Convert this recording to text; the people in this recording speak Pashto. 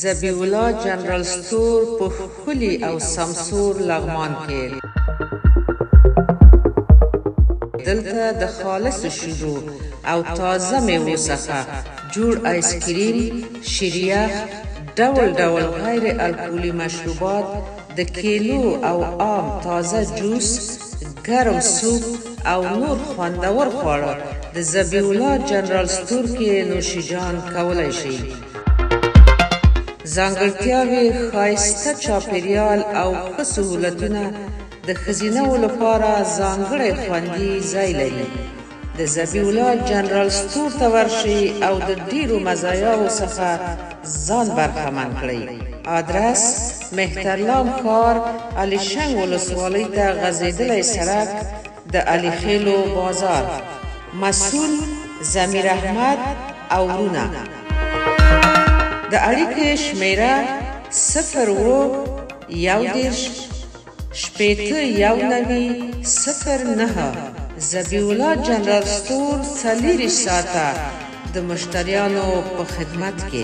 ذبیح الله جنرال سټور په ښکلي او سمسور لغمان کې. دلته د خالص شیدو او تازه میوو څخه جوړ آیسکریم، شیریخ، ډول ډول غیر الکولي مشروبات، د کیلو او عام تازه جوس، ګرم سوپ او نور خوندور خواړه د ذبیح الله جنرال سټور کې نوشیجان کولی شئ. ځانګړتیاوې ښایسته چاپیریال او ښه سهولتونه د ښځینه‌وو لپاره ځانګړی خوندي ځای لري. د ذبیح الله جنرال سټور ته ورشئ او د ډیرو مزایاوو څخه ځان برخمن کړئ. آدرس: مهترلام ښار، الیشنګ ولسوالۍ ته غځېدلی سړک، د علي خیلو بازار. مسؤل: ضمیر احمد او ورونه. د اړیکې شمیره 011-90-09. ذبیح الله جنرال سټور 24 ساعته د مشتریانو په خدمت کې.